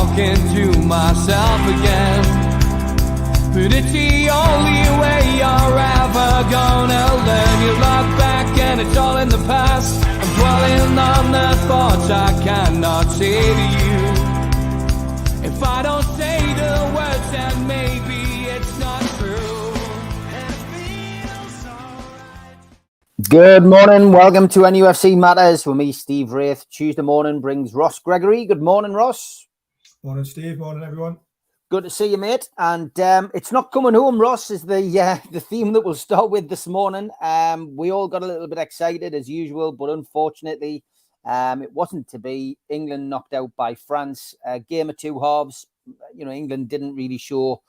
talking to myself again. But it's the only way you're ever gonna learn. You look back and it's all in the past. I'm dwelling on the thoughts I cannot say to you. If I don't say the words, then maybe it's not true. And it feels alright. Good morning, welcome to NUFC Matters with me, Steve Wraith. Tuesday morning brings Ross Gregory. Good morning, Ross. Morning, Steve. Morning, everyone. Good to see you, mate. And it's not coming home, Ross, is the theme that we'll start with this morning. We all got a little bit excited as usual, but unfortunately, it wasn't to be. England knocked out by France. Game of two halves. You know, England didn't really show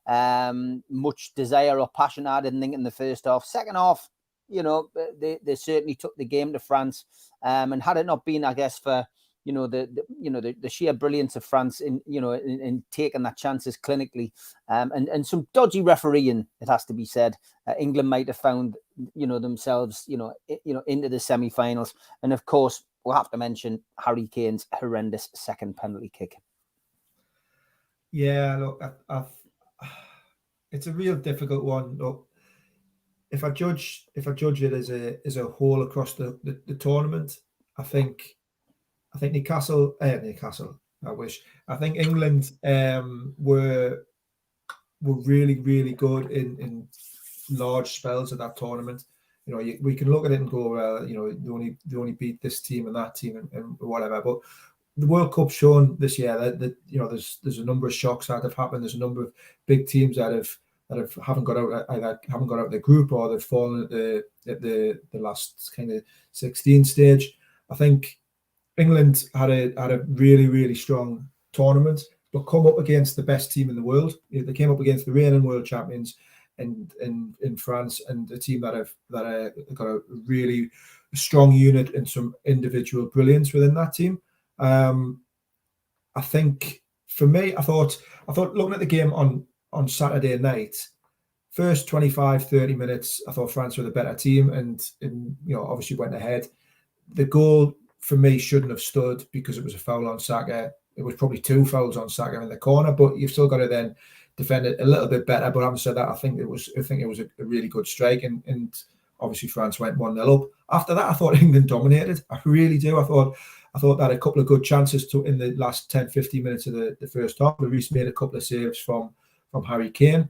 much desire or passion, I didn't think, in the first half. Second half, you know, they certainly took the game to France. And had it not been, I guess, for the sheer brilliance of France in taking that chances clinically, and some dodgy refereeing, it has to be said, England might have found themselves into the semi-finals. And of course, we'll have to mention Harry Kane's horrendous second penalty kick. Yeah, look, it's a real difficult one. Look, if I judge it as a whole across the tournament, I think Newcastle. I think England were really, really good in large spells of that tournament. You know, we can look at it and go, well, you know, they only beat this team and that team and whatever. But the World Cup's shown this year that you know there's a number of shocks that have happened. There's a number of big teams that haven't got out, either haven't got out of the group or they've fallen at the last kind of 16 stage. I think England had a really, really strong tournament, but come up against the best team in the world. They came up against the reigning world champions in France, and a team that have got a really strong unit and some individual brilliance within that team. I think for me, I thought looking at the game on Saturday night, first 25, 30 minutes, I thought France were the better team and obviously went ahead. The goal for me shouldn't have stood because it was a foul on Saka. It was probably two fouls on Saka in the corner, but you've still got to then defend it a little bit better. But having said that, I think it was a really good strike, and obviously France went 1-0 up. After that, I thought England dominated. I really do. I thought they had a couple of good chances in the last 10, 15 minutes of the first half. Reece made a couple of saves from Harry Kane.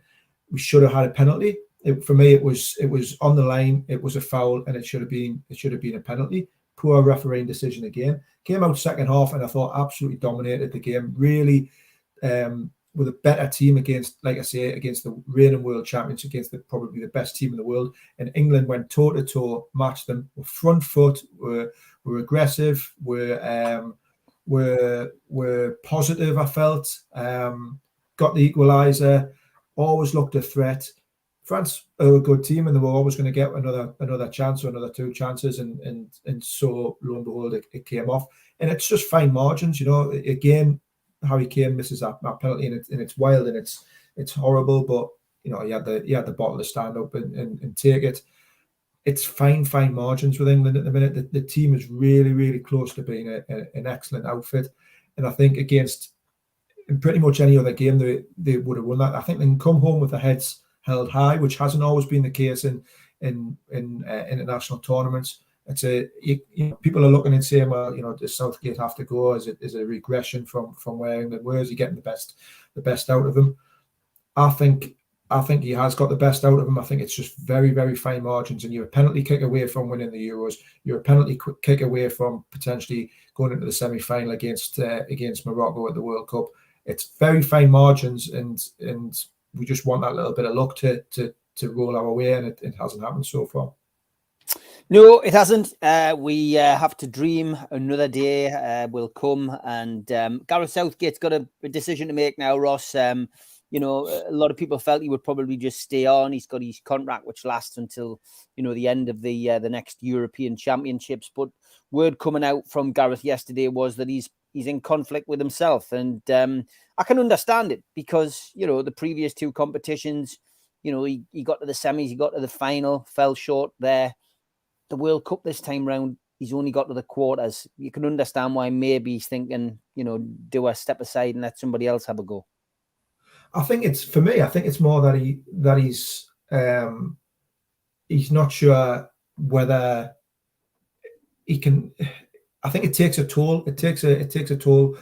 We should have had a penalty. For me, it was on the line. It was a foul, and it should have been a penalty. Poor refereeing decision again. Came out second half, and I thought absolutely dominated the game. Really, with a better team against the reigning world champions, against probably the best team in the world. And England went toe to toe, matched them. Were front foot, were aggressive, were positive. I felt got the equaliser. Always looked a threat. France are a good team, and they were always going to get another chance or another two chances, and so lo and behold, it came off. And it's just fine margins, you know. Again, Harry Kane misses that penalty, and it's wild and it's horrible. But you know, he had the bottle to stand up and take it. It's fine margins with England at the minute. The team is really, really close to being an excellent outfit, and I think against pretty much any other game they would have won that. I think they can come home with their heads held high, which hasn't always been the case in international tournaments. People are looking and saying, well, you know, does Southgate have to go? Is it a regression from where England were? Is he getting the best out of them? I think he has got the best out of them. I think it's just very, very fine margins, and you're a penalty kick away from winning the Euros. You're a penalty kick away from potentially going into the semi-final against Morocco at the World Cup. It's very fine margins, and we just want that little bit of luck to roll our way, and it hasn't happened so far. No, it hasn't. We have to dream. Another day will come, and Gareth Southgate's got a decision to make now, Ross. A lot of people felt he would probably just stay on. He's got his contract, which lasts until the end of the next European Championships. But word coming out from Gareth yesterday was that he's in conflict with himself, and I can understand it because the previous two competitions, he got to the semis, he got to the final, fell short there. The World Cup this time round, he's only got to the quarters. You can understand why maybe he's thinking, do I step aside and let somebody else have a go? I think it's more that he's not sure whether he can. I think it takes a toll. It takes a toll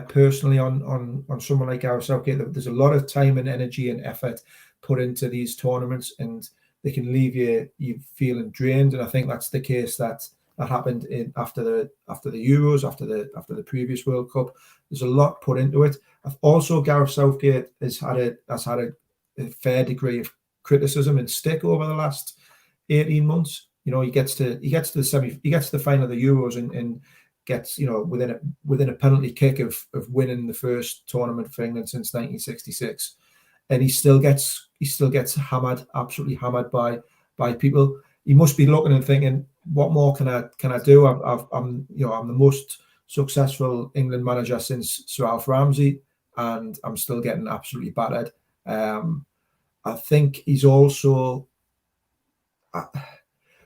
personally on someone like Gareth Southgate. There's a lot of time and energy and effort put into these tournaments, and they can leave you feeling drained. And I think that's the case that happened after the Euros, after the previous World Cup. There's a lot put into it. Also, Gareth Southgate has had a fair degree of criticism and stick over the last 18 months. He gets to the final of the Euros and gets within a penalty kick of winning the first tournament for England since 1966, and he still gets hammered, absolutely hammered by people. He must be looking and thinking, what more can I do? I'm the most successful England manager since Sir Alf Ramsey, and I'm still getting absolutely battered. I think he's also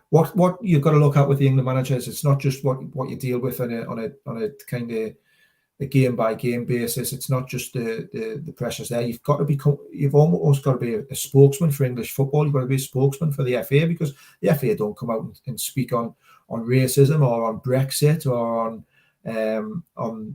what you've got to look at with the England managers. It's not just what you deal with on a kind of a game by game basis. It's not just the pressures there. You've almost got to be a spokesman for English football. You've got to be a spokesman for the FA, because the FA don't come out and speak on racism or on Brexit or on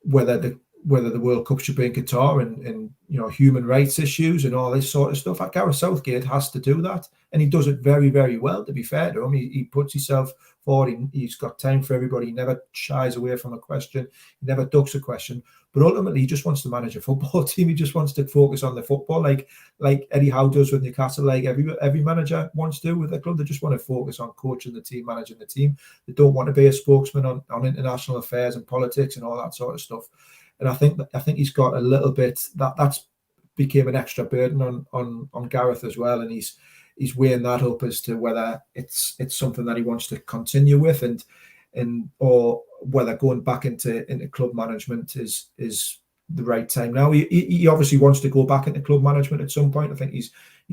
whether the World Cup should be in Qatar and human rights issues and all this sort of stuff. Gareth Southgate has to do that, and he does it very, very well, to be fair to him. He puts himself forward. He's got time for everybody. He never shies away from a question. He never ducks a question. But ultimately, he just wants to manage a football team. He just wants to focus on the football, like Eddie Howe does with Newcastle, like every manager wants to with the club. They just want to focus on coaching the team, managing the team. They don't want to be a spokesman on international affairs and politics and all that sort of stuff. And I think he's got a little bit that's became an extra burden on Gareth as well, and he's weighing that up as to whether it's something that he wants to continue with, and or whether going back into club management is the right time now. He obviously wants to go back into club management at some point. I think he's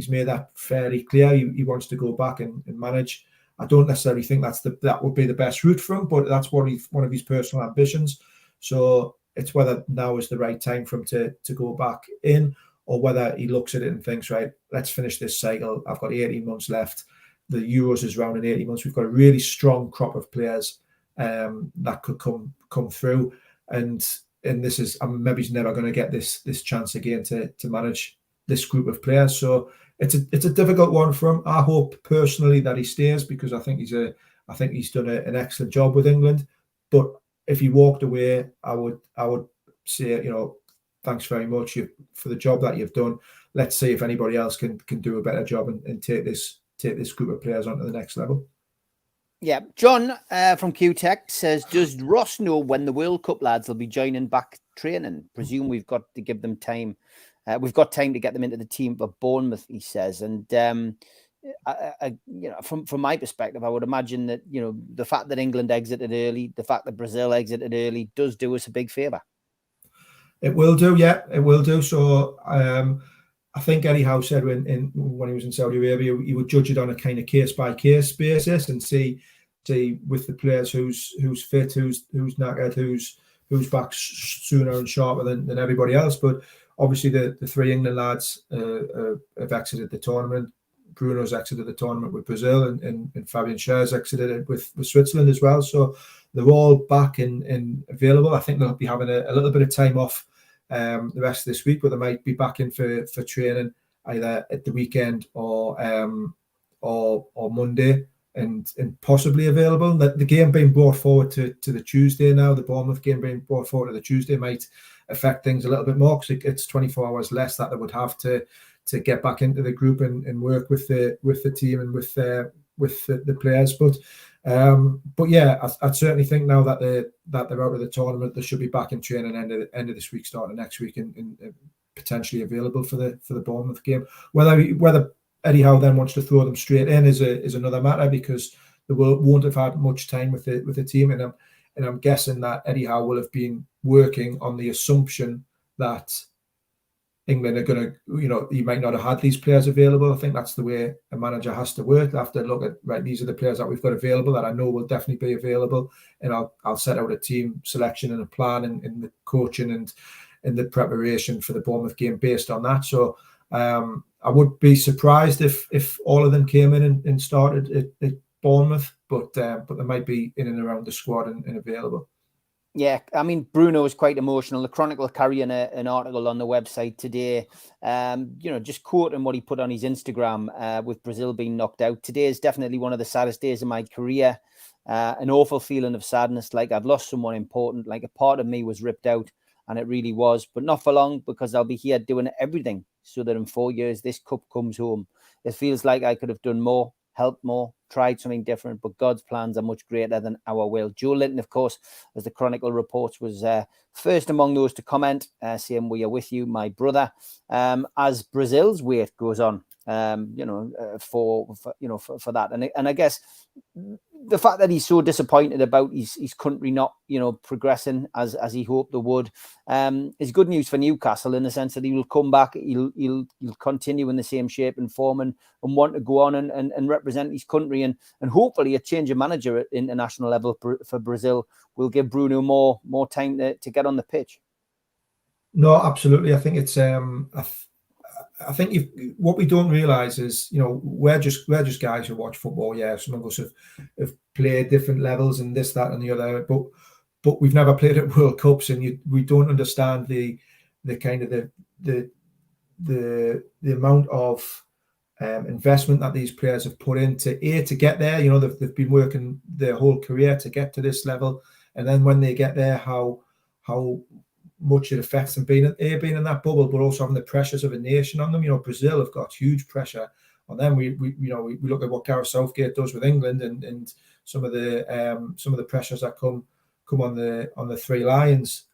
made that fairly clear. He wants to go back and manage. I don't necessarily think that would be the best route for him, but that's one of his personal ambitions. So it's whether now is the right time for him to go back in, or whether he looks at it and thinks, right, let's finish this cycle. I've got 18 months left. The Euros is round in 18 months. We've got a really strong crop of players that could come through, and this is maybe he's never going to get this chance again to manage this group of players. So it's a difficult one for him. I hope personally that he stays, because I think he's done an excellent job with England. But if he walked away, I would say, thanks very much for the job that you've done. Let's see if anybody else can do a better job and take this group of players onto the next level. Yeah, John from QTech says, does Ross know when the World Cup lads will be joining back training? Presume we've got to give them time. We've got time to get them into the team for Bournemouth, he says. And from my perspective, I would imagine that the fact that England exited early, the fact that Brazil exited early, does do us a big favour. It will do, yeah, it will do. So I think Eddie Howe said when he was in Saudi Arabia, he would judge it on a kind of case by case basis and see with the players who's fit, who's knackered, who's back sooner and sharper than everybody else. But obviously the three England lads have exited the tournament. Bruno's exited the tournament with Brazil, and Fabian Schär's exited it with Switzerland as well. So they're all back and available. I think they'll be having a little bit of time off the rest of this week, but they might be back in for training either at the weekend or Monday, and possibly available. The game being brought forward to the Tuesday now, the Bournemouth game being brought forward to the Tuesday might affect things a little bit more, because it's 24 hours less that they would have to get back into the group and work with the team and with the players. But yeah, I certainly think now that they're out of the tournament, they should be back in training end of this week, starting next week, and potentially available for the Bournemouth game. Whether Eddie Howe then wants to throw them straight in is another matter, because they won't have had much time with the team, and I'm guessing that Eddie Howe will have been working on the assumption that England are going to, you might not have had these players available. I think that's the way a manager has to work. They have to look at, right, these are the players that we've got available that I know will definitely be available, and I'll set out a team selection and a plan in the coaching and in the preparation for the Bournemouth game based on that. So I would be surprised if all of them came in and started at Bournemouth, but they might be in and around the squad and available. Yeah, I mean, Bruno was quite emotional. The Chronicle carrying an article on the website today, just quoting what he put on his Instagram with Brazil being knocked out. Today is definitely one of the saddest days of my career. An awful feeling of sadness, like I've lost someone important, like a part of me was ripped out, and it really was, but not for long, because I'll be here doing everything so that in 4 years, this cup comes home. It feels like I could have done more, helped more, tried something different, but God's plans are much greater than our will. Joelinton, of course, as the Chronicle reports, was first among those to comment, saying, "We are with you, my brother." As Brazil's weight goes on, for that, and I guess the fact that he's so disappointed about his country not, progressing as he hoped they would, is good news for Newcastle in the sense that he will come back, he'll continue in the same shape and form and want to go on and represent his country, and hopefully a change of manager at international level for Brazil will give Bruno more time to get on the pitch. No, absolutely. I think it's I think what we don't realise is, we're just guys who watch football. Yeah, some of us have played different levels and this, that, and the other, but we've never played at World Cups, and we don't understand the kind of the amount of investment that these players have put into to get there. They've been working their whole career to get to this level, and then when they get there, how much it affects them being in that bubble, but also having the pressures of a nation on them. Brazil have got huge pressure on them. We look at what Gareth Southgate does with England, and some of the pressures that come on the Three Lions.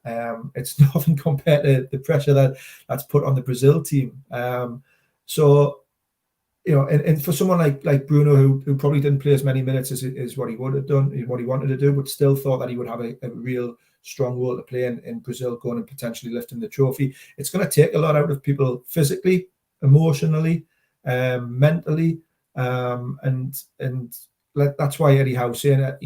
It's nothing compared to the pressure that's put on the Brazil team. So and for someone like Bruno, who probably didn't play as many minutes as what he would have done, what he wanted to do, but still thought that he would have a real strong role to play in Brazil going and potentially lifting the trophy. It's going to take a lot out of people physically, emotionally, mentally, and that's why Eddie Howe saying that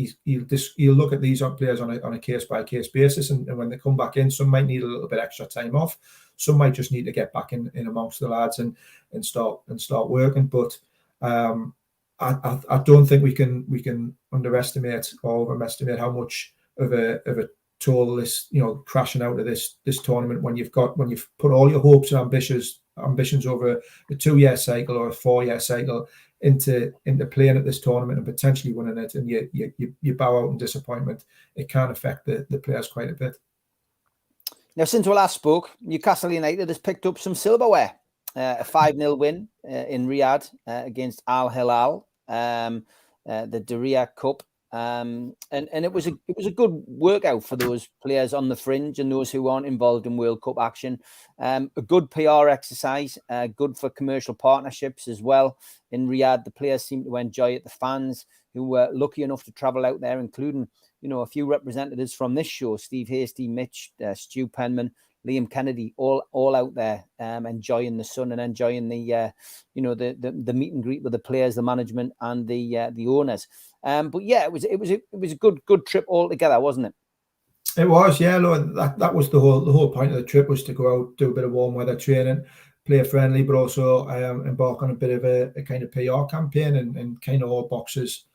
he'll look at these players on a case by case basis, and when they come back in, some might need a little bit extra time off, some might just need to get back in amongst the lads and start working. But I don't think we can underestimate or overestimate how much of a toll this, crashing out of this tournament when you've put all your hopes and ambitions over a 2-year cycle or a 4-year cycle into playing at this tournament and potentially winning it, and you bow out in disappointment. It can affect the players quite a bit. Now, since we last spoke, Newcastle United has picked up some silverware. A 5-0 win in Riyadh against Al Hilal, the Diriyah Cup. And it was a good workout for those players on the fringe and those who aren't involved in World Cup action. A good PR exercise, good for commercial partnerships as well. In Riyadh, the players seem to enjoy it. The fans who were lucky enough to travel out there, including a few representatives from this show: Steve Hasty, Mitch, Stu Penman, Liam Kennedy, all out there enjoying the sun and enjoying the meet and greet with the players, the management, and the owners. But yeah, it was a good trip altogether, wasn't it? It was, yeah. Look, that was the whole point of the trip, was to go out, do a bit of warm weather training, play friendly, but also embark on a bit of a kind of PR campaign, and kind of all boxes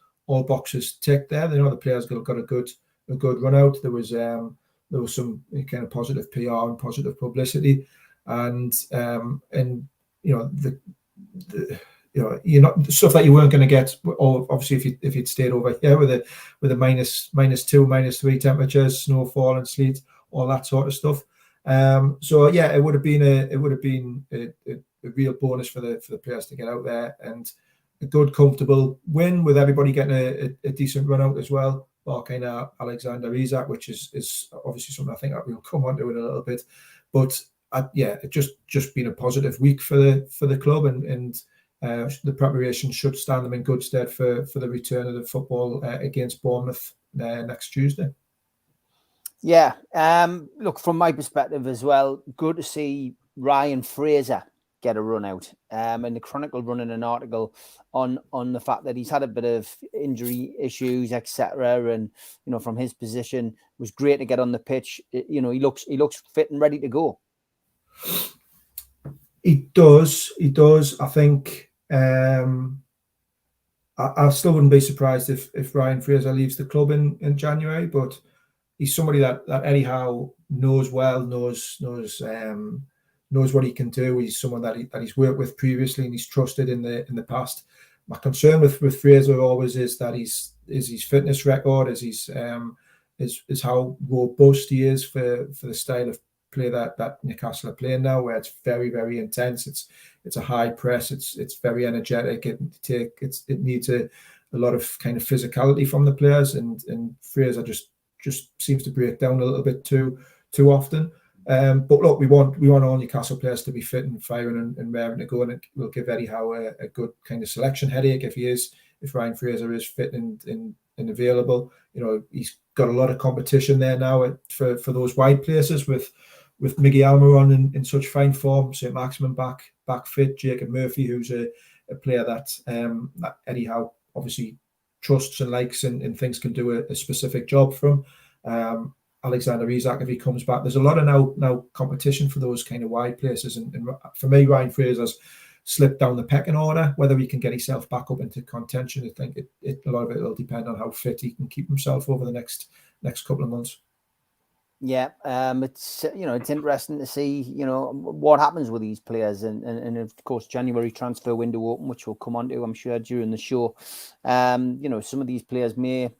ticked there. The players got a good run out. There was some kind of positive PR and positive publicity, and you're not stuff that you weren't going to get. Or obviously, if you'd stayed over here with a minus 2, minus 3 temperatures, snowfall and sleet, all that sort of stuff. So yeah, it would have been a real bonus for the players to get out there, and a good comfortable win with everybody getting a decent run out as well. Or kind of Alexander Isak, which is obviously something I think that we'll come on to in a little bit. But it just been a positive week for the club, and the preparation should stand them in good stead for the return of the football against Bournemouth next Tuesday. Yeah, look, from my perspective as well, good to see Ryan Fraser get a run out. And the Chronicle running an article on the fact that he's had a bit of injury issues, etc. And from his position, it was great to get on the pitch. He looks fit and ready to go. He does. I think I still wouldn't be surprised if Ryan Fraser leaves the club in January, but he's somebody that Eddie Howe knows well, knows what he can do. He's someone that he's worked with previously and he's trusted in the past. My concern with Fraser always is that his fitness record, is how robust he is for the style of play that Newcastle are playing now, where it's very, very intense. It's a high press. It's very energetic. It needs a lot of kind of physicality from the players, and Fraser just seems to break down a little bit too often. But look, we want all Newcastle players to be fit and firing and raring to go, and it will give Eddie Howe a good kind of selection headache if Ryan Fraser is fit and available. He's got a lot of competition there now for those wide places with Miggy Almiron in such fine form, St. Maximin back fit, Jacob Murphy, who's a player that Eddie Howe obviously trusts and likes and thinks can do a specific job for him. Alexander Isak, if he comes back, there's a lot of now competition for those kind of wide places, and for me, Ryan Fraser's slipped down the pecking order. Whether he can get himself back up into contention, I think a lot of it will depend on how fit he can keep himself over the next couple of months. Yeah, it's interesting to see what happens with these players, and of course January transfer window open, which we'll come on to, I'm sure, during the show. Some of these players may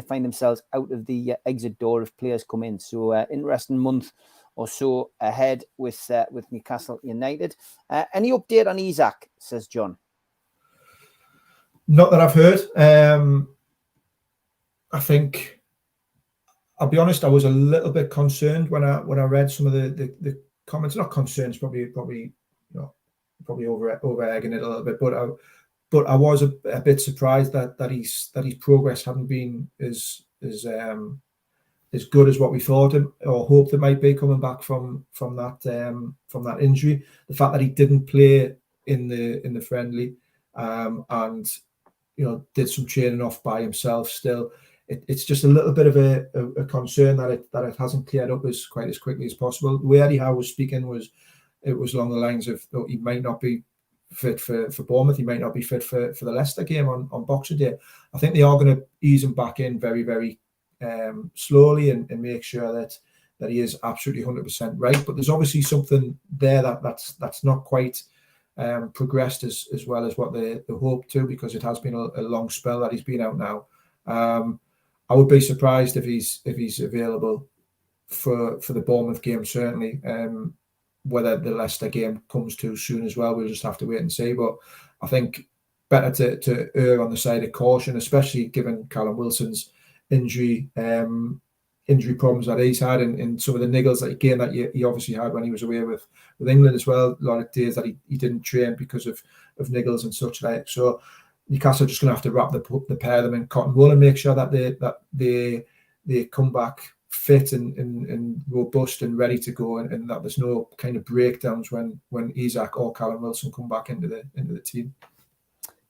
find themselves out of the exit door if players come in. So interesting month or so ahead with Newcastle United. Any update on Isak? Says John. Not that I've heard. I think, I'll be honest, I was a little bit concerned when I read some of the comments. Not concerns, probably over egging it a little bit, but I was a bit surprised that his progress hadn't been as good as what we thought or hoped it might be coming back from that injury. The fact that he didn't play in the friendly and did some training off by himself still. It's just a little bit of a concern that it hasn't cleared up quite as quickly as possible. The way Eddie Howe was speaking was along the lines of he might not be fit for Bournemouth, he might not be fit for the Leicester game on Boxing Day. I think they are going to ease him back in very, very slowly and make sure that he is absolutely 100% right. But there's obviously something there that's not quite progressed as well as what they hoped to, because it has been a long spell that he's been out now. I would be surprised if he's available for the Bournemouth game, certainly. Whether the Leicester game comes too soon as well, we'll just have to wait and see. But I think better to err on the side of caution, especially given Callum Wilson's injury problems that he's had, and some of the niggles that he obviously had when he was away with England as well. A lot of days that he didn't train because of niggles and such like. So Newcastle are just going to have to wrap the pair of them in cotton wool and make sure that they come back fit and robust and ready to go, and that there's no kind of breakdowns when Isak or Callum Wilson come back into the team.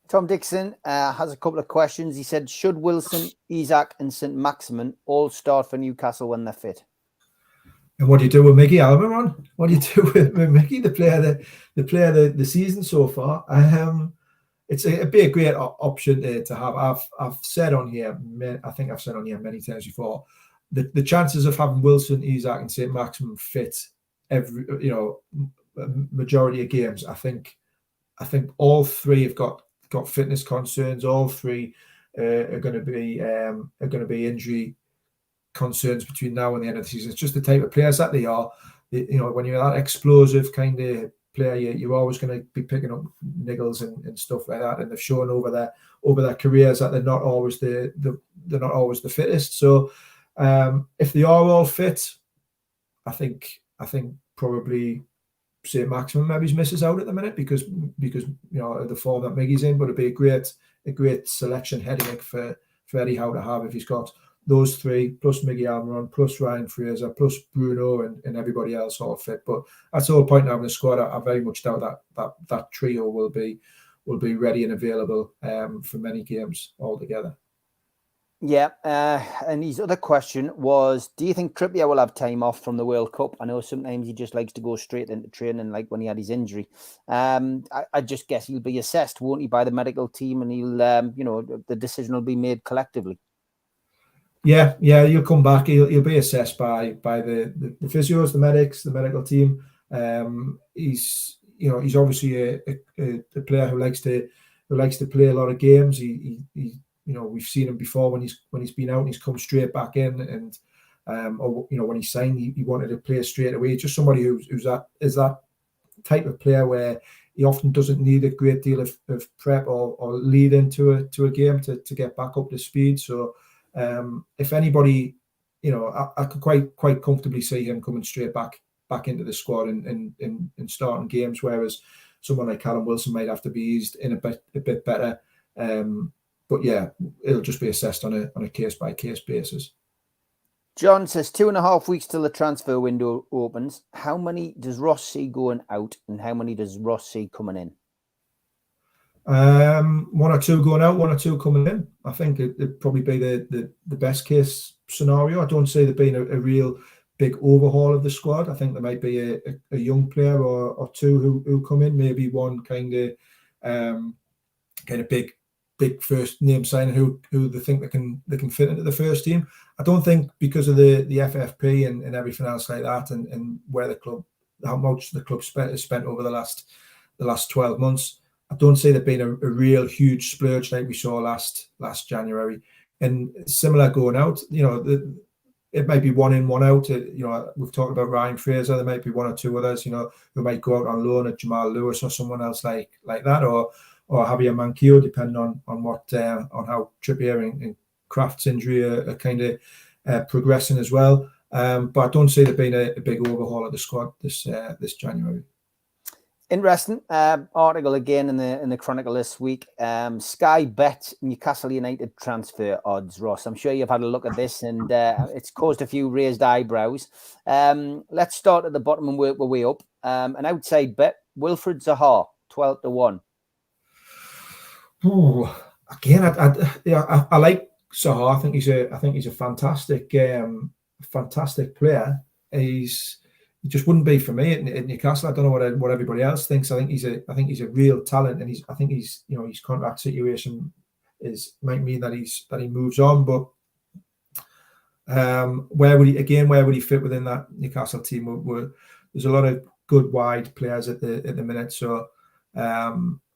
Tom Dixon has a couple of questions. He said, should Wilson, Isak and St. Maximin all start for Newcastle when they're fit? And what do you do with Miggy Almiron? What do you do with Miggy, the player the season so far? It'd be a great option to have. I've said on here, I think I've said on here many times before, the chances of having Wilson, Isak, and St. Maximin fit every majority of games. I think all three have got fitness concerns. All three are going to be injury concerns between now and the end of the season. It's just the type of players that they are. When you're that explosive kind of player, you're always going to be picking up niggles and stuff like that, and they've shown over their careers that they're not always the fittest. So if they are all fit, I think probably St. Maximin maybe misses out at the minute because of the form that Miggy's in, but it'd be a great selection headache for Eddie Howe to have if he's got those three, plus Miggy Almiron, plus Ryan Fraser, plus Bruno and everybody else all fit. But that's the whole point of having a squad. I very much doubt that trio will be ready and available for many games altogether. Yeah, and his other question was, do you think Trippier will have time off from the World Cup? I know sometimes he just likes to go straight into training, like when he had his injury. I just guess he'll be assessed, won't he, by the medical team, and he'll, the decision will be made collectively. Yeah, he'll come back. He'll be assessed by the physios, the medics, the medical team. He's obviously a player who likes to play a lot of games. He we've seen him before when he's been out and he's come straight back in, and when he signed, he wanted to play straight away. Just somebody who's that type of player where he often doesn't need a great deal of prep or lead into a game to get back up to speed. So if anybody, I could quite comfortably see him coming straight back into the squad and starting games, whereas someone like Callum Wilson might have to be eased in a bit better. But yeah, it'll just be assessed on a case-by-case basis. John says 2.5 weeks till the transfer window opens. How many does Ross see going out, and how many does Ross see coming in? 1 or 2 going out, 1 or 2 coming in. I think it'd probably be the best case scenario. I don't see there being a real big overhaul of the squad. I think there might be a young player or 2 who come in, maybe one kind of big first name signing who they think they can fit into the first team. I don't think, because of the FFP and everything else like that, and where how much the club spent over the last 12 months, I don't see there being a real huge splurge like we saw last January. And similar going out, it might be 1 in, 1 out. We've talked about Ryan Fraser. There might be 1 or 2 others, who might go out on loan at Jamal Lewis or someone else like that, or Javier Manquillo, depending on how Trippier and Kraft's injury are kind of progressing as well. But I don't see there being a big overhaul of the squad this January. Interesting article again in the Chronicle this week. Sky Bet Newcastle United transfer odds, Ross. I'm sure you've had a look at this, and it's caused a few raised eyebrows. Let's start at the bottom and work our way up. An outside bet: Wilfried Zaha, 12-1. Oh, again, I like Zaha. I think he's a fantastic player. He just wouldn't be for me at Newcastle. I don't know what everybody else thinks. I think he's a real talent, and I think his contract situation might mean that he moves on. But where would he fit within that Newcastle team? There's a lot of good wide players at the minute, so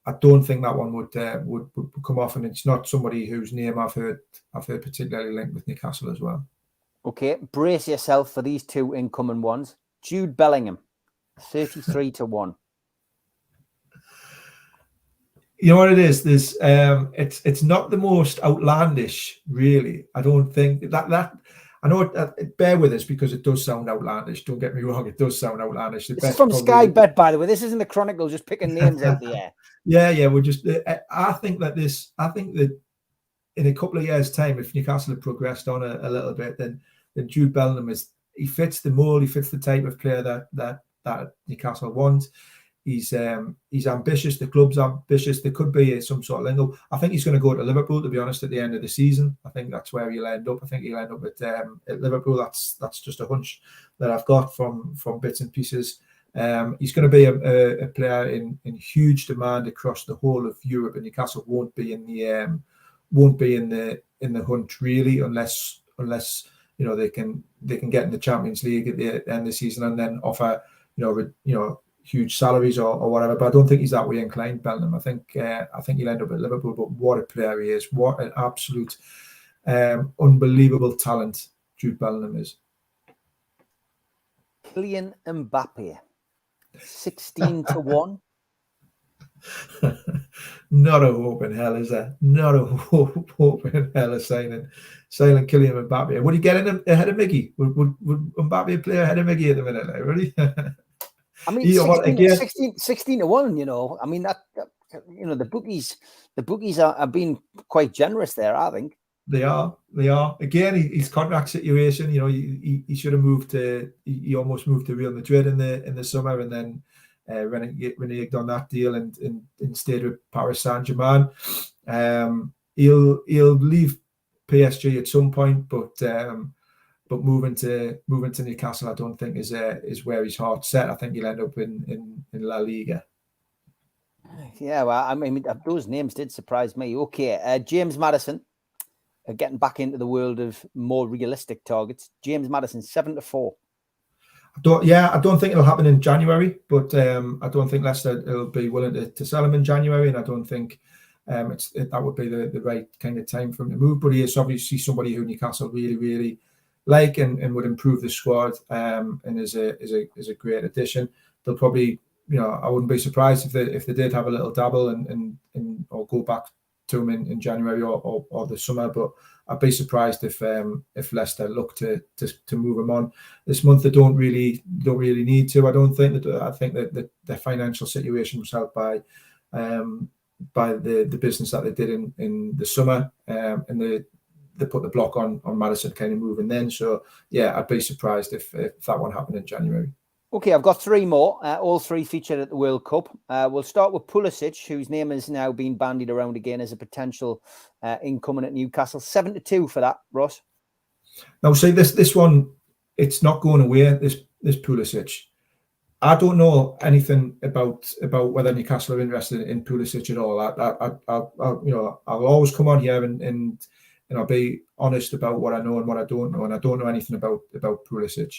I don't think that one would come off, and it's not somebody whose name I've heard particularly linked with Newcastle as well. Okay, brace yourself for these 2 incoming ones. Jude Bellingham, 33-1. You know what it is? There's it's not the most outlandish, really. I don't think that. I know bear with us because it does sound outlandish. Don't get me wrong, it does sound outlandish. This is from Sky Bet, by the way. This isn't the Chronicle just picking names out the air. Yeah. We're just. I think that in a couple of years' time, if Newcastle have progressed on a little bit, then Jude Bellingham he fits the mold. He fits the type of player that Newcastle wants. He's ambitious. The club's ambitious. There could be some sort of lingo. I think he's going to go to Liverpool, to be honest, at the end of the season. I think that's where he'll end up. I think he'll end up at Liverpool. That's just a hunch that I've got from bits and pieces. He's going to be a player in huge demand across the whole of Europe, and Newcastle won't be in the hunt really unless they can get in the Champions League at the end of the season and then offer huge salaries or whatever. But I don't think he's that way inclined, Bellingham. I think he'll end up at Liverpool. But what a player he is! What an absolute unbelievable talent Jude Bellingham is. Kylian Mbappe, 16-1. Not a hope in hell, is there? Not a hope in hell of signing Kylian Mbappe. Would he get in ahead of Miggy? Would Mbappe play ahead of Miggy at the minute? Like, really? I mean, 16-1. I mean that the bookies are being quite generous there, I think. They are. Again, his contract situation, he should have moved to. He almost moved to Real Madrid in the summer, and then reneged on that deal and stayed with Paris Saint-Germain. He'll leave PSG at some point, but moving to Newcastle, I don't think is where his heart's set. I think he'll end up in La Liga. Yeah, well, I mean, those names did surprise me. Okay, James Maddison, getting back into the world of more realistic targets. James Maddison, 7-4. I don't think it'll happen in January, but I don't think Leicester will be willing to sell him in January, and I don't think that would be the right kind of time for him to move. But he is obviously somebody who Newcastle really, really like and would improve the squad, and is a great addition. They'll probably, I wouldn't be surprised if they did have a little dabble and or go back to him in January or the summer, but I'd be surprised if Leicester look to move him on this month. They don't really need to. I don't think that. I think that their financial situation was helped by the business that they did in the summer, and they put the block on Maddison kind of moving then. So yeah, I'd be surprised if that one happened in January. Okay, I've got three more, all three featured at the World Cup. We'll start with Pulisic, whose name has now been bandied around again as a potential incoming at Newcastle. 7-2 for that, Ross. Now, see, this one, it's not going away, this Pulisic. I don't know anything about whether Newcastle are interested in Pulisic at all. I'll always come on here and I'll be honest about what I know and what I don't know, and I don't know anything about Pulisic.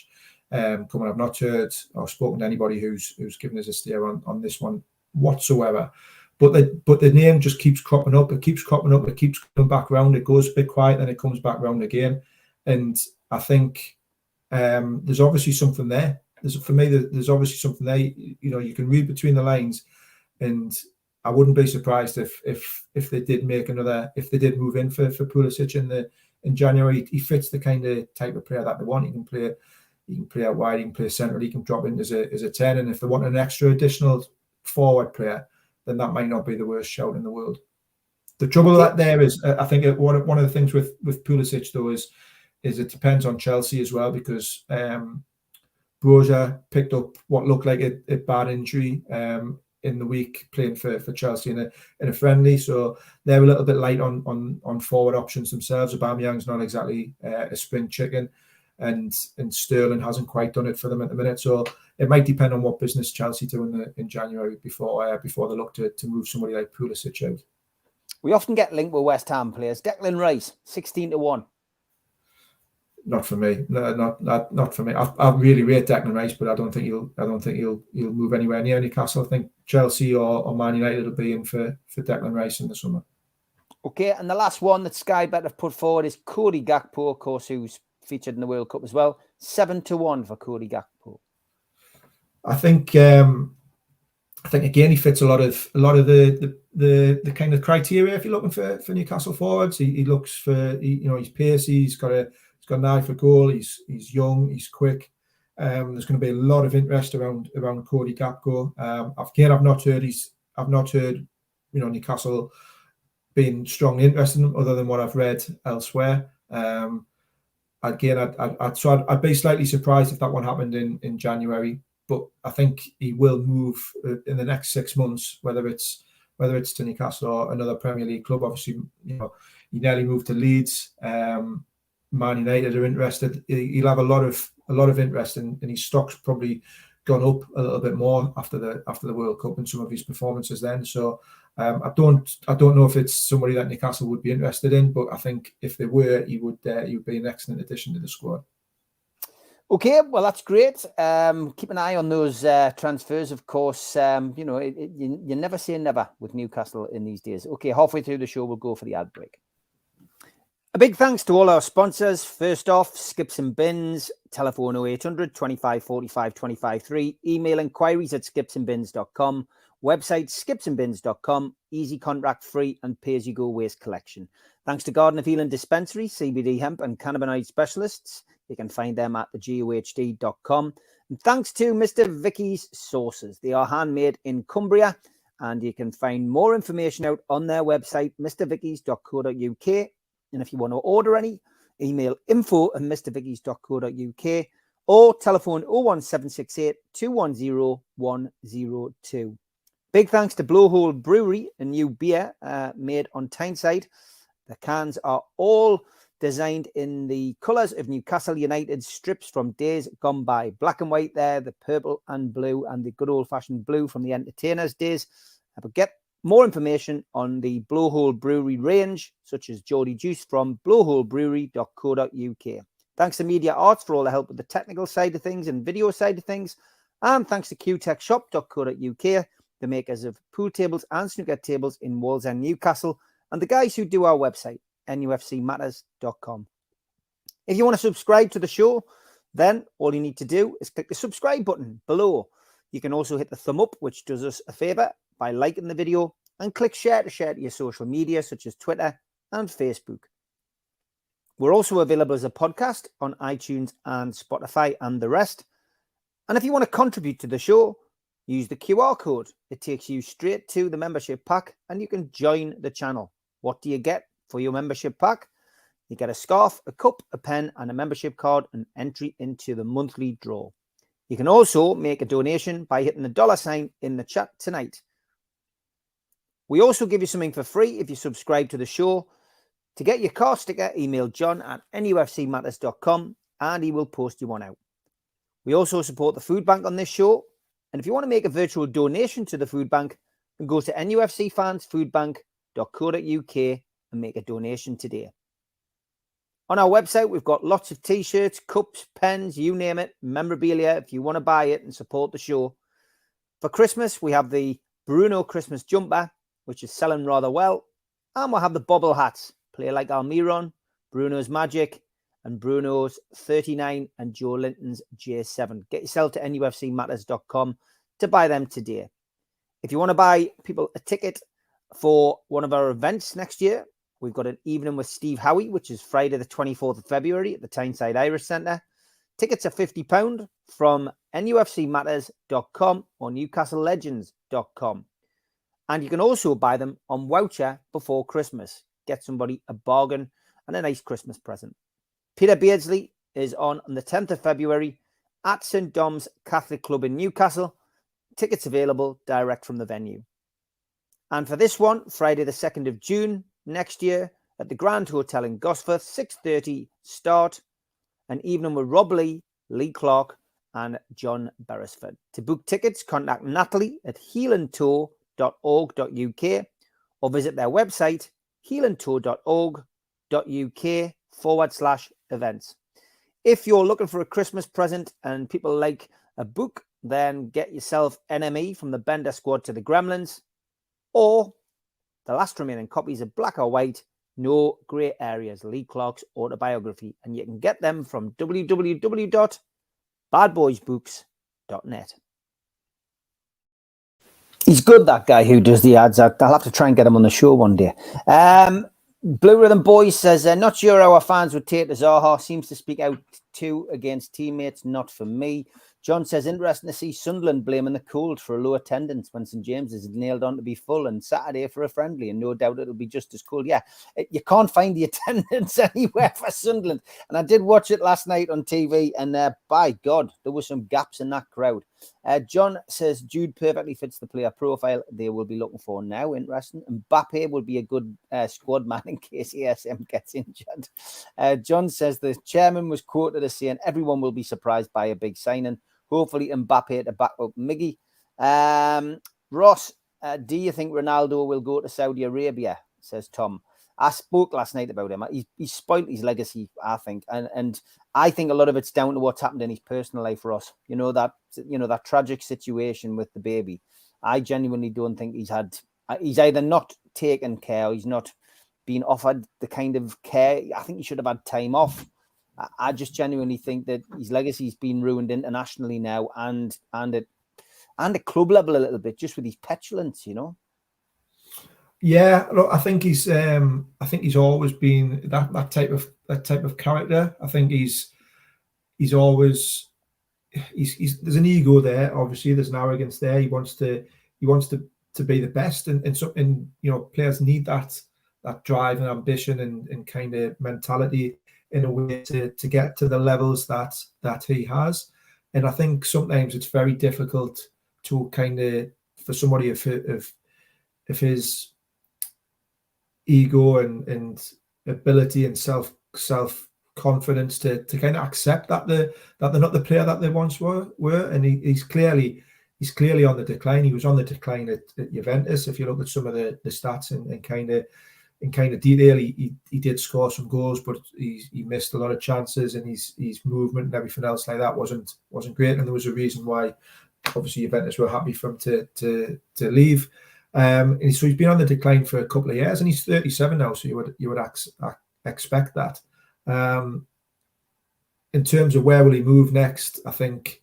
I've not heard or spoken to anybody who's given us a steer on this one whatsoever. But the name just keeps cropping up. It keeps cropping up. It keeps coming back round. It goes a bit quiet, then it comes back round again. And I think there's obviously something there. There's obviously something there. You can read between the lines, and I wouldn't be surprised if they did move in for Pulisic in January. He fits the kind of type of player that they want. He can play out wide, he can play centrally, he can drop in as a 10. And if they want an extra additional forward player, then that might not be the worst shout in the world. The trouble that there is, I think one of the things with Pulisic though is it depends on Chelsea as well, because Roeder picked up what looked like a bad injury in the week playing for Chelsea in a friendly, so they're a little bit light on forward options themselves. Aubameyang's not exactly a spring chicken, and Sterling hasn't quite done it for them at the minute. So it might depend on what business Chelsea do in January before they look to move somebody like Pulisic out. We often get linked with West Ham players. Declan Rice, 16-1. Not for me. No, not for me. I really rate Declan Rice, but I don't think he'll move anywhere near Newcastle. I think Chelsea or Man United will be in for Declan Rice in the summer. Okay, and the last one that Sky Bet have put forward is Cody Gakpo, of course, who's featured in the World Cup as well. 7-1 for Cody Gakpo. I think again he fits a lot of the kind of criteria if you're looking for Newcastle forwards. He looks for he's pacey, he's got an eye for goal, he's young, he's quick. There's going to be a lot of interest around Cody Gakpo. I've not heard Newcastle being strongly interested in him other than what I've read elsewhere. Again, I'd be slightly surprised if that one happened in January, but I think he will move in the next 6 months, whether it's to Newcastle or another Premier League club. Obviously, he nearly moved to Leeds. Man United are interested. He'll have a lot of interest, and his stock's probably gone up a little bit more after the World Cup and some of his performances then. So I don't know if it's somebody that Newcastle would be interested in, but I think if they were, he would be an excellent addition to the squad. Okay, well, that's great. Keep an eye on those transfers, of course. You never say never with Newcastle in these days. Okay, halfway through the show, we'll go for the ad break. A big thanks to all our sponsors. First off, Skips and Bins, telephone 0800 25 45 25 3, email inquiries at skipsandbins.com, website skipsandbins.com, easy contract free and pay-as-you-go waste collection. Thanks to Garden of Healing Dispensary, CBD hemp and cannabinoid specialists. You can find them at thegohd.com. And thanks to Mr. Vicky's Sauces. They are handmade in Cumbria, and you can find more information out on their website, mrvickys.co.uk. And if you want to order any, email info@mrvickies.co.uk or telephone 01768 210 102. Big thanks to Blowhole Brewery, a new beer made on Tyneside. The cans are all designed in the colours of Newcastle United's strips from days gone by. Black and white there, the purple and blue, and the good old-fashioned blue from the Entertainers' days. But get more information on the Blowhole Brewery range, such as Geordie Juice, from blowholebrewery.co.uk. Thanks to Media Arts for all the help with the technical side of things and video side of things. And thanks to qtechshop.co.uk, the makers of pool tables and snooker tables in Wallsend, Newcastle, and the guys who do our website, NUFCmatters.com. If you want to subscribe to the show, then all you need to do is click the subscribe button below. You can also hit the thumb up, which does us a favor by liking the video, and click share to your social media, such as Twitter and Facebook. We're also available as a podcast on iTunes and Spotify and the rest. And if you want to contribute to the show, use the QR code. It takes you straight to the membership pack and you can join the channel. What do you get for your membership pack? You get a scarf, a cup, a pen, and a membership card, and entry into the monthly draw. You can also make a donation by hitting the $sign in the chat tonight. We also give you something for free if you subscribe to the show. To get your car sticker, email john@nufcmatters.com and he will post you one out. We also support the food bank on this show. And if you want to make a virtual donation to the food bank, then go to nufcfansfoodbank.co.uk and make a donation today. On our website, we've got lots of t-shirts, cups, pens, you name it, memorabilia, if you want to buy it and support the show. For Christmas, we have the Bruno Christmas jumper, which is selling rather well. And we'll have the bobble hats, Play Like Almiron, Bruno's Magic, and Bruno's 39 and Joelinton's J7. Get yourself to nufcmatters.com to buy them today. If you want to buy people a ticket for one of our events next year, we've got an evening with Steve Howe, which is Friday the 24th of February at the Tyneside Irish Centre. Tickets are £50 from nufcmatters.com or newcastlelegends.com. And you can also buy them on voucher before Christmas. Get somebody a bargain and a nice Christmas present. Peter Beardsley is on the 10th of February at St Dom's Catholic Club in Newcastle. Tickets available direct from the venue. And for this one, Friday the 2nd of June next year at the Grand Hotel in Gosforth, 6:30 start. An evening with Rob Lee, Lee Clark and John Beresford. To book tickets, contact Natalie at heelandtour.org.uk or visit their website, heelandtour.org.uk/events. If you're looking for a Christmas present and people like a book, then get yourself NME from the Bender Squad to the Gremlins, or the last remaining copies of Black or White, No Grey Areas, Lee Clark's autobiography, and you can get them from www.badboysbooks.net. He's good, that guy who does the ads. I'll have to try and get him on the show one day. Blue Rhythm Boys says, not sure how our fans would take the Zaha. Seems to speak out too against teammates. Not for me. John says, interesting to see Sunderland blaming the cold for a low attendance when St James is nailed on to be full and Saturday for a friendly, and no doubt it'll be just as cold. Yeah, you can't find the attendance anywhere for Sunderland. And I did watch it last night on TV, and by God, there were some gaps in that crowd. John says, Jude perfectly fits the player profile they will be looking for now. Interesting. Mbappe will be a good squad man in case ESM gets injured. John says the chairman was quoted as saying everyone will be surprised by a big signing. Hopefully Mbappe to back up Miggy. Ross, do you think Ronaldo will go to Saudi Arabia? Says Tom. I spoke last night about him. He's spoiled his legacy, I think. And I think a lot of it's down to what's happened in his personal life, Ross. That tragic situation with the baby. I genuinely don't think he's either not taken care or he's not been offered the kind of care. I think he should have had time off. I just genuinely think that his legacy's been ruined internationally now and at club level a little bit, just with his petulance, Yeah, look, I think he's always been that type of character. I think he's always there's an ego there. Obviously, there's an arrogance there. He wants to be the best, and players need that drive and ambition and kind of mentality in a way to get to the levels that he has. And I think sometimes it's very difficult to kind of, for somebody of his ego and ability and self confidence to kind of accept that they're not the player that they once were. And he's clearly on the decline. He was on the decline at Juventus. If you look at some of the stats and kind of detail, he did score some goals, but he missed a lot of chances, and his movement and everything else like that wasn't great. And there was a reason why, obviously, Juventus were happy for him to leave. And so he's been on the decline for a couple of years, and he's 37 now. So you would expect that. In terms of where will he move next, I think,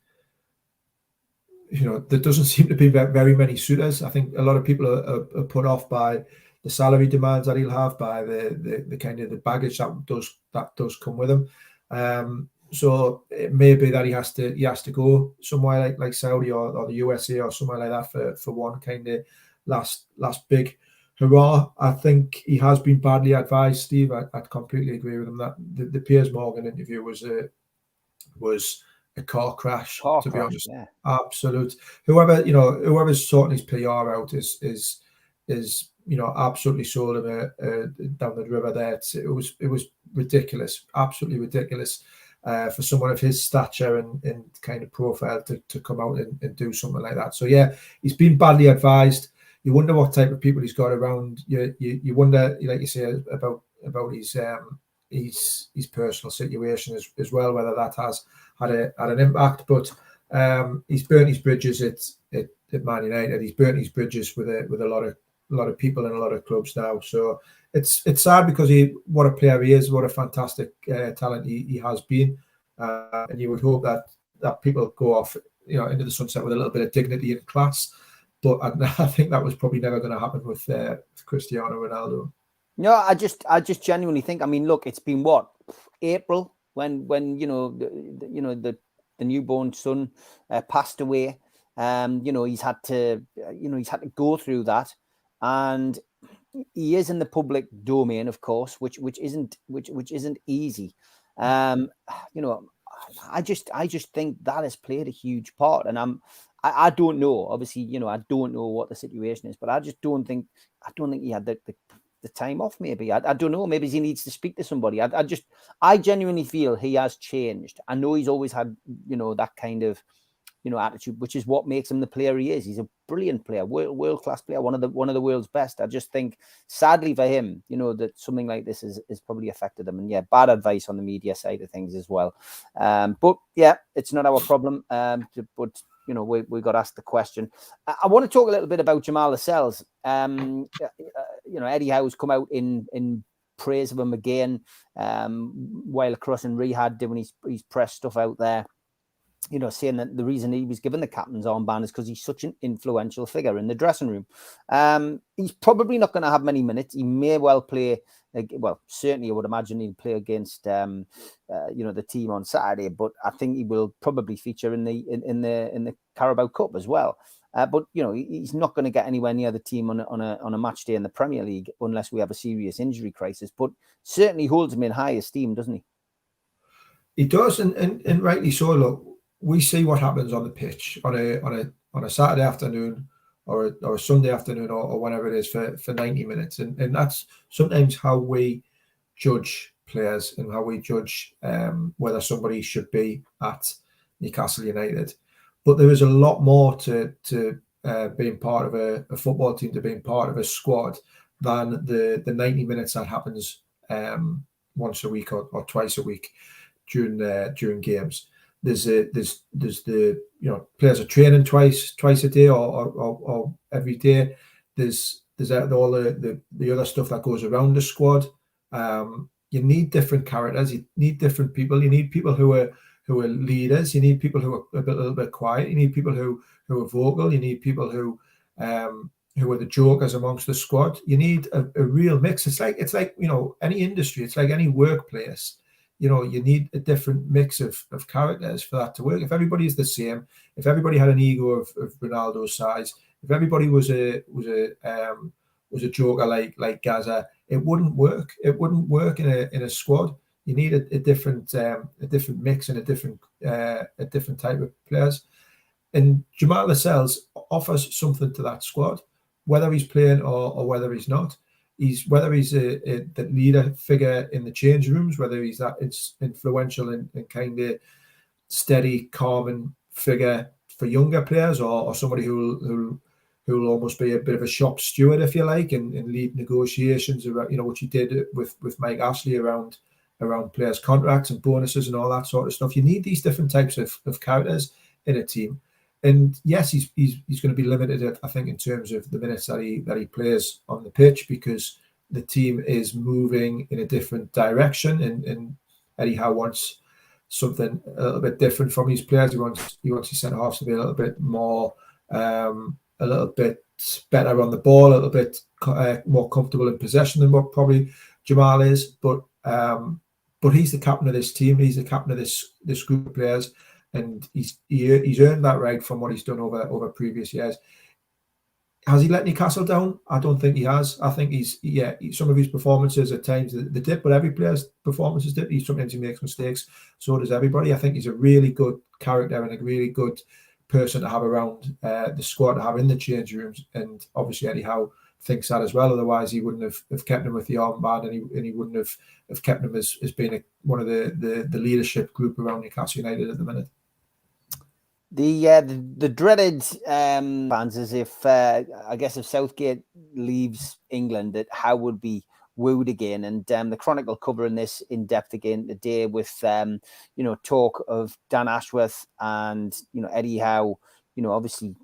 there doesn't seem to be very many suitors. I think a lot of people are put off by the salary demands that he'll have, by the kind of the baggage that does come with him. So it may be that he has to go somewhere like Saudi or the USA or somewhere like that for one kind of last big hurrah. I think he has been badly advised, Steve. I'd completely agree with him that the Piers Morgan interview was a car crash, to be honest. Yeah. Absolute. Whoever's sorting his PR out is absolutely sold him down the river there. It was ridiculous, absolutely ridiculous for someone of his stature and kind of profile to come out and do something like that. So yeah, he's been badly advised. You wonder what type of people he's got around. You wonder, like you say, about his personal situation as well, whether that has had an impact. But he's burnt his bridges at Man United. He's burnt his bridges with a lot of people in a lot of clubs now. So it's sad, because what a player he is, what a fantastic talent he has been, and you would hope that people go off into the sunset with a little bit of dignity and class. But I think that was probably never going to happen with Cristiano Ronaldo. No, I just genuinely think. I mean, look, it's been what, April when the newborn son passed away. He's had to go through that, and he is in the public domain, of course, which isn't easy. I just think that has played a huge part, and I don't know. Obviously, I don't know what the situation is, but I just don't think he had the time off. Maybe I don't know. Maybe he needs to speak to somebody. I genuinely feel he has changed. I know he's always had that kind of attitude, which is what makes him the player he is. He's a brilliant player, world class player, one of the world's best. I just think, sadly for him, that something like this is probably affected him. And yeah, bad advice on the media side of things as well. But yeah, it's not our problem. But we got asked the question. I want to talk a little bit about Jamal Lascelles. Eddie Howe's come out in praise of him again, while across in Riyadh doing his press stuff out there. Saying that the reason he was given the captain's armband is because he's such an influential figure in the dressing room. He's probably not going to have many minutes. He may well play. Well, certainly I would imagine he'll play against the team on Saturday, but I think he will probably feature in the Carabao Cup as well. But he's not going to get anywhere near the team on a match day in the Premier League unless we have a serious injury crisis. But certainly holds him in high esteem, doesn't he? He does, and rightly so. Look, we see what happens on the pitch on a Saturday afternoon or a Sunday afternoon or whenever it is for 90 minutes, and that's sometimes how we judge players and how we judge whether somebody should be at Newcastle United. But there is a lot more to being part of a football team, to being part of a squad, than the 90 minutes that happens once a week or twice a week during games. There's the players are training twice a day or every day. There's all the other stuff that goes around the squad. You need different characters. You need different people. You need people who are leaders. You need people who are a little bit quiet. You need people who are vocal. You need people who are the jokers amongst the squad. You need a real mix. It's like any industry. It's like any workplace. You need a different mix of characters for that to work. If everybody is the same, if everybody had an ego of Ronaldo's size, if everybody was a was a joker like Gaza, it wouldn't work. It wouldn't work in a squad. You need a different mix and a different type of players. And Jamal Lascelles offers something to that squad, whether he's playing or whether he's not. Whether he's the leader figure in the change rooms, whether he's that influential and kind of steady, calming figure for younger players, or somebody who'll almost be a bit of a shop steward, if you like, and lead negotiations around, what he did with Mike Ashley around players' contracts and bonuses and all that sort of stuff. You need these different types of characters in a team. And yes, he's going to be limited, I think, in terms of the minutes that he plays on the pitch, because the team is moving in a different direction, and Eddie Howe wants something a little bit different from his players. He wants his centre halves to be a little bit more, a little bit better on the ball, a little bit more comfortable in possession than what probably Jamal is. But he's the captain of this team. He's the captain of this group of players. And he's earned that right from what he's done over previous years. Has he let Newcastle down? I don't think he has. I think some of his performances at times they dip, but every player's performances dip. Sometimes he makes mistakes. So does everybody. I think he's a really good character and a really good person to have around the squad, to have in the change rooms. And obviously Eddie Howe thinks that as well. Otherwise, he wouldn't have kept him with the armband, and he wouldn't have kept him as being one of the leadership group around Newcastle United at the minute. The dreaded fans, as if I guess if Southgate leaves England, that Howe would be wooed again. And the Chronicle covering this in depth again today with talk of Dan Ashworth and Eddie Howe. Obviously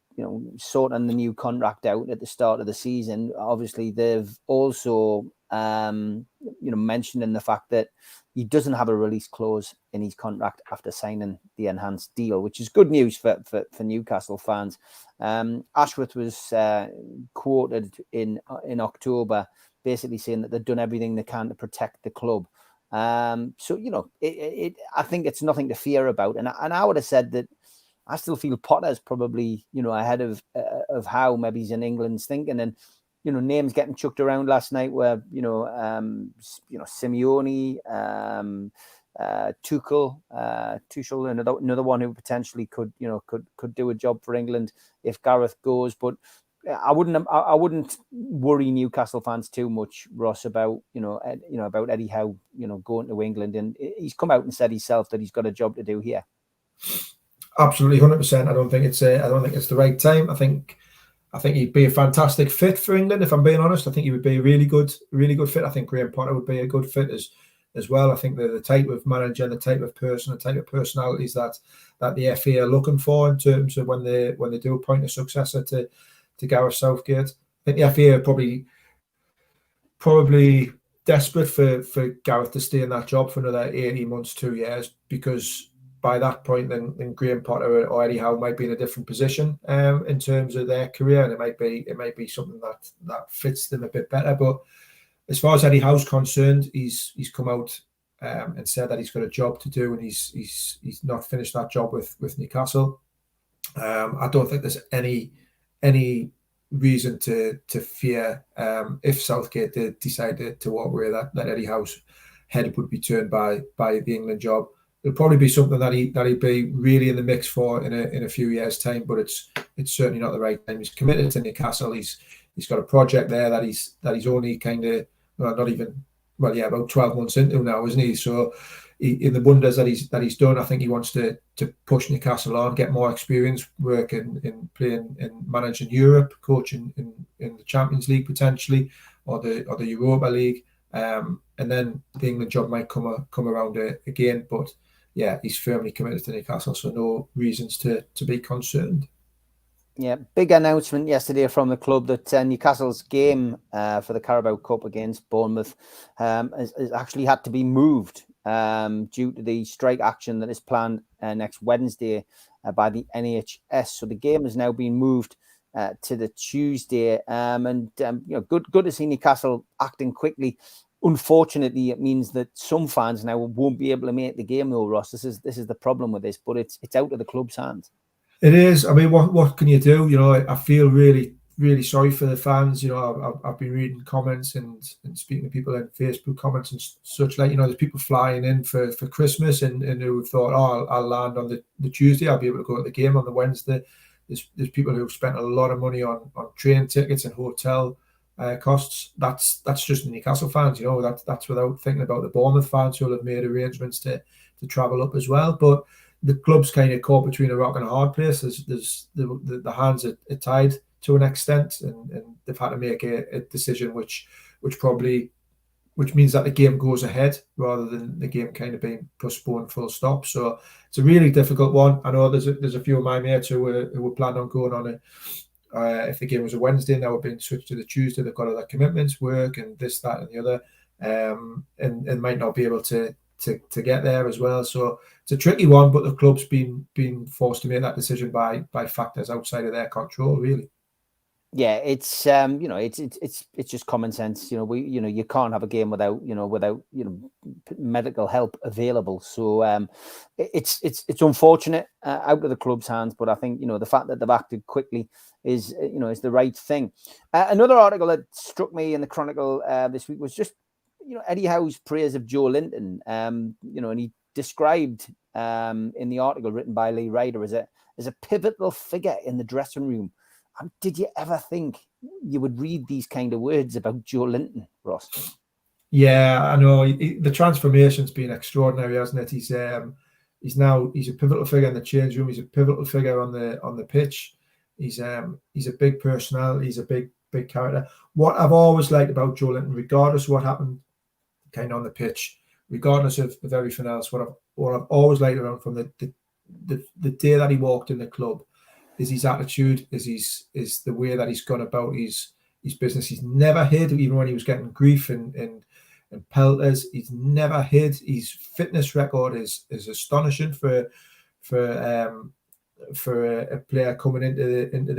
sorting the new contract out at the start of the season. Obviously, they've also mentioned in the fact that he doesn't have a release clause in his contract after signing the enhanced deal, which is good news for Newcastle fans. Ashworth was quoted in October basically saying that they've done everything they can to protect the club. I think it's nothing to fear about. And I would have said that I still feel Potter's probably ahead of how maybe he's in England's thinking. And names getting chucked around last night were, Simeone, Tuchel, another one who potentially could do a job for England if Gareth goes. But I wouldn't worry Newcastle fans too much, Ross, about about Eddie Howe, going to England. And he's come out and said himself that he's got a job to do here. Absolutely, 100%. I don't think it's the right time. I think he'd be a fantastic fit for England. If I'm being honest, I think he would be a really good fit. I think Graham Potter would be a good fit as well. I think they're the type of manager, the type of person, the type of personalities that the FA are looking for in terms of when they do appoint a successor to Gareth Southgate. I think the FA are probably desperate for Gareth to stay in that job for another 18 months, 2 years, because by that point, then Graham Potter or Eddie Howe might be in a different position in terms of their career, and it might be something that fits them a bit better. But as far as Eddie Howe's concerned, he's come out and said that he's got a job to do, and he's not finished that job with Newcastle. I don't think there's any reason to fear if Southgate did decide to walk away, that Eddie Howe's head would be turned by the England job. It'll probably be something that he'd be really in the mix for in a few years' time, but it's certainly not the right time. He's committed to Newcastle. He's got a project there that he's only kind of about 12 months into now, isn't he? So in the wonders that he's done, I think he wants to push Newcastle on, get more experience, work in playing and managing Europe, coaching in the Champions League potentially, or the Europa League, and then the England job might come around again, but. Yeah, he's firmly committed to Newcastle, so no reasons to be concerned. Yeah, big announcement yesterday from the club that Newcastle's game for the Carabao Cup against Bournemouth has actually had to be moved due to the strike action that is planned next Wednesday by the NHS. So the game has now been moved to the Tuesday, good to see Newcastle acting quickly. Unfortunately, it means that some fans now won't be able to make the game, though, Ross. This is the problem with this, but it's out of the club's hands. It is. I mean, what can you do? I feel really really sorry for the fans. You know, I've been reading comments and speaking to people in Facebook comments and such like. You know, there's people flying in for Christmas and who thought, oh, I'll land on the Tuesday. I'll be able to go to the game on the Wednesday. There's people who've spent a lot of money on train tickets and hotel costs. That's just the Newcastle fans. You know, that's without thinking about the Bournemouth fans who will have made arrangements to travel up as well. But the club's kind of caught between a rock and a hard place. There's the hands are tied to an extent, and they've had to make a decision which means that the game goes ahead rather than the game kind of being postponed full stop. So it's a really difficult one. I know there's a few of my mates who were planning on going on if the game was a Wednesday, now we're being switched to the Tuesday. They've got other commitments, work and this, that and the other, and might not be able to get there as well. So it's a tricky one, but the club's been forced to make that decision by factors outside of their control, really. Yeah, it's it's just common sense. You can't have a game without medical help available. So it's unfortunate out of the club's hands, but I think the fact that they've acted quickly is the right thing. Another article that struck me in the Chronicle this week was just Eddie Howe's praise of Joelinton. And he described in the article written by Lee Roeder as a pivotal figure in the dressing room. Did you ever think you would read these kind of words about Joelinton, Ross? Yeah, I know. The transformation's been extraordinary, hasn't it? He's a pivotal figure in the change room. He's a pivotal figure on the pitch. He's a big personality. He's a big character. What I've always liked about Joelinton, regardless of what happened kind of on the pitch, regardless of everything else, what I've always liked around from the day that he walked in the club is his attitude, is the way that he's gone about his business. He's never hid, even when he was getting grief and pelters. He's never hid. His fitness record is astonishing for a player coming into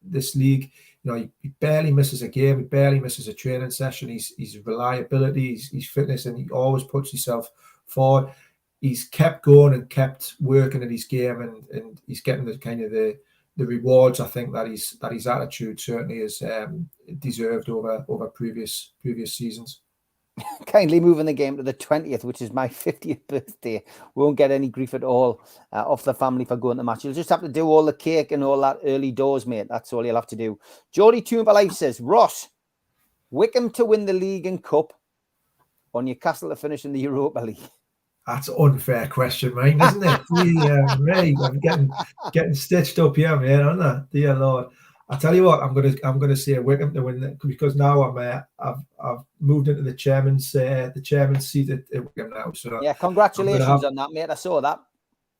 this league. He barely misses a game. He barely misses a training session. His reliability, his fitness, and he always puts himself forward. He's kept going and kept working at his game, and he's getting the rewards. I think that his attitude certainly is deserved over previous seasons. Kindly moving the game to the 20th, which is my 50th birthday. We won't get any grief at all off the family for going to the match. You'll just have to do all the cake and all that early doors, mate. That's all you'll have to do. Geordie Tumberlife says, Ross, Wickham to win the league and cup, or Newcastle to finish in the Europa League? That's an unfair question, mate, isn't it? Ray, I'm getting stitched up here, man, aren't I? Dear Lord. I tell you what, I'm gonna say Wickham to win it, because now I've moved into the chairman's seat at Wickham now. So yeah, congratulations on that, mate. I saw that.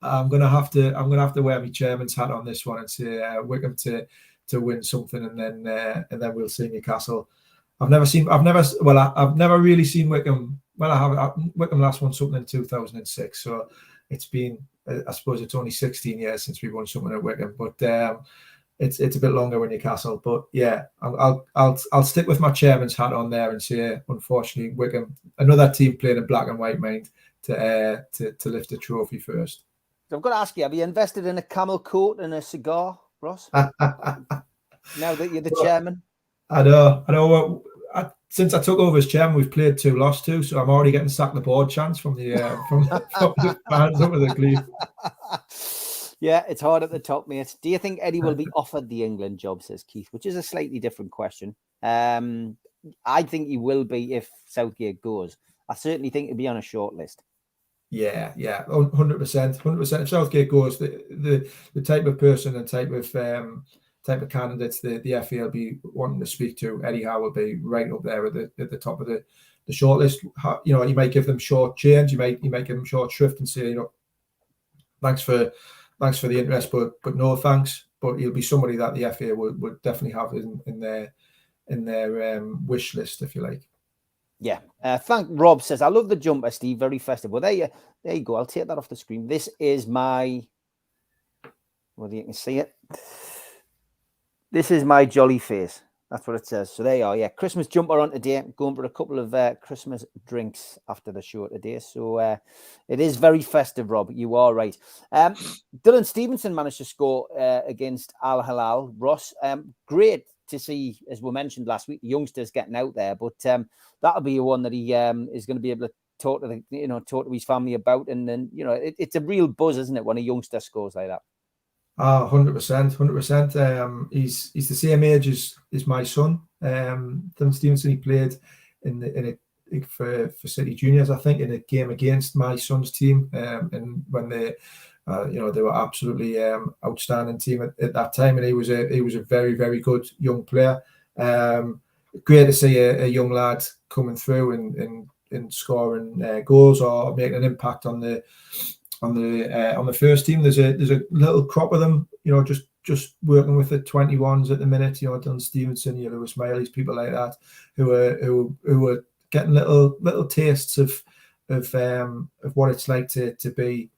I'm gonna have to wear my chairman's hat on this one and say Wickham to win something, and then we'll see Newcastle. I've never really seen Wickham. Well, I have. Wickham last won something in 2006, so it's been, I suppose it's only 16 years since we won something at Wickham, but it's a bit longer with Newcastle. But yeah, I'll stick with my chairman's hat on there and say, unfortunately, Wickham, another team playing in black and white, mind, to lift the trophy first. So I've got to ask you, have you invested in a camel coat and a cigar, Ross? Now that you're the chairman? I know. Since I took over as chairman, we've played 2, lost 2, so I'm already getting sacked the board chance from the fans over the Glebe. Yeah, it's hard at the top, mate. Do you think Eddie will be offered the England job, says Keith, which is a slightly different question. I think he will be if Southgate goes. I certainly think he'll be on a short list. Yeah, 100%. If Southgate goes, the type of person and type of candidates the FA will be wanting to speak to, Eddie Howe will be right up there at the top of the shortlist. You might give them short change, you might give them short shrift and say, thanks for the interest, but no thanks. But he'll be somebody that the FA would definitely have in their wish list, if you like. Yeah. Thank Rob says, I love the jumper, Steve. Very festive. Well, there you go. I'll take that off the screen. This is my, whether you can see it. This is my jolly face. That's what it says. So there you are. Yeah, Christmas jumper on today. Going for a couple of Christmas drinks after the show today. So it is very festive, Rob. You are right. Dylan Stevenson managed to score against Al Hilal. Ross, great to see, as we mentioned last week, the youngsters getting out there. But that'll be one that he is going to be able to talk to his family about. And then, it's a real buzz, isn't it, when a youngster scores like that? 100%. He's the same age as my son, Dylan Stevenson. He played for City Juniors, I think, in a game against my son's team, and when they were absolutely outstanding team at that time, and he was a very, very good young player. Great to see a young lad coming through and scoring goals or making an impact on the first team. There's a little crop of them, just working with the 21s at the minute. Dylan Stevenson, Lewis Miley's, people like that, who are getting little tastes of what it's like to be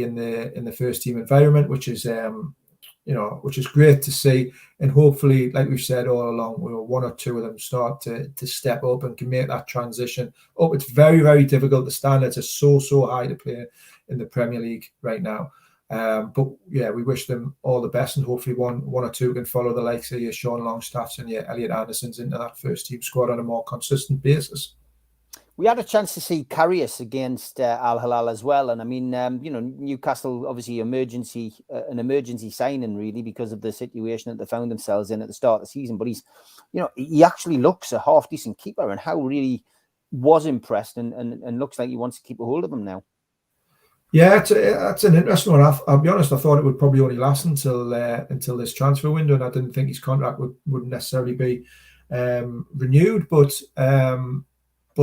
in the first team environment, which is great to see. And hopefully, like we've said all along, one or two of them start to step up and can make that transition up. It's very, very difficult. The standards are so high to play in the Premier League right now. But yeah, we wish them all the best, and hopefully one or two can follow the likes of your Sean Longstaffs and your Elliot Andersons into that first team squad on a more consistent basis. We had a chance to see Karius against Al Hilal as well, and I mean, Newcastle obviously an emergency signing really because of the situation that they found themselves in at the start of the season. But he actually looks a half decent keeper, and Howe really was impressed and looks like he wants to keep a hold of him now. Yeah, that's an interesting one. I'll be honest, I thought it would probably only last until this transfer window, and I didn't think his contract would necessarily be renewed. But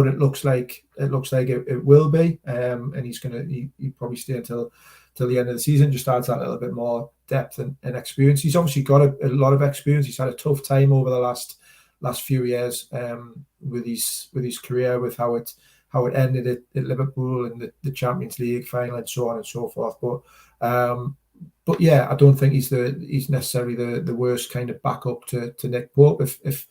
it looks like it will be, and he's he probably stay until the end of the season. Just adds that little bit more depth and experience. He's obviously got a lot of experience. He's had a tough time over the last few years with his career, with how it ended at Liverpool in the Champions League final and so on and so forth. But yeah, I don't think he's necessarily the worst kind of backup to Nick Pope. If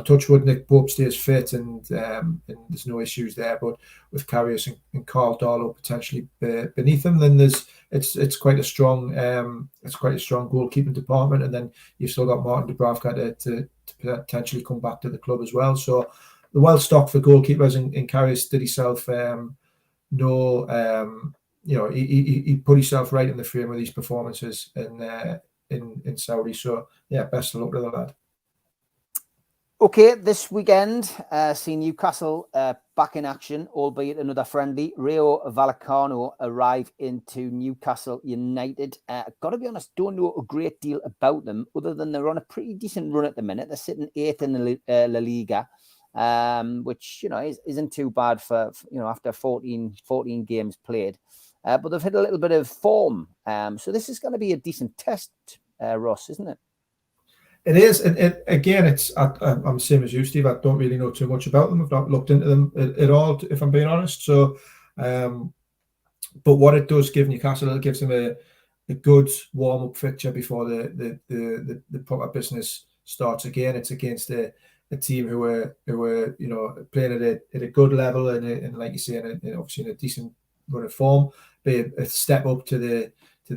touchwood, Nick Pope stays fit and there's no issues there, but with Karius and Carl Darlow potentially beneath him, then it's quite a strong goalkeeping department, and then you've still got Martin Dubravka to potentially come back to the club as well. So the well stocked for goalkeepers, and Karius did himself he put himself right in the frame with these performances in Saudi. So yeah, best of luck to the lad. Okay, this weekend, see Newcastle back in action, albeit another friendly. Rayo Vallecano arrive into Newcastle United. Got to be honest, don't know a great deal about them, other than they're on a pretty decent run at the minute. They're sitting 8th in the La Liga, which isn't too bad for after 14 games played. But they've hit a little bit of form, so this is going to be a decent test, Ross, isn't it? It is, and again, I'm the same as you, Steve. I don't really know too much about them. I've not looked into them at all, if I'm being honest. So, but what it does give Newcastle, it gives them a good warm-up fixture before the proper business starts again. It's against a team who are playing at a good level and like you say, obviously in a decent run of form. Be a step up to the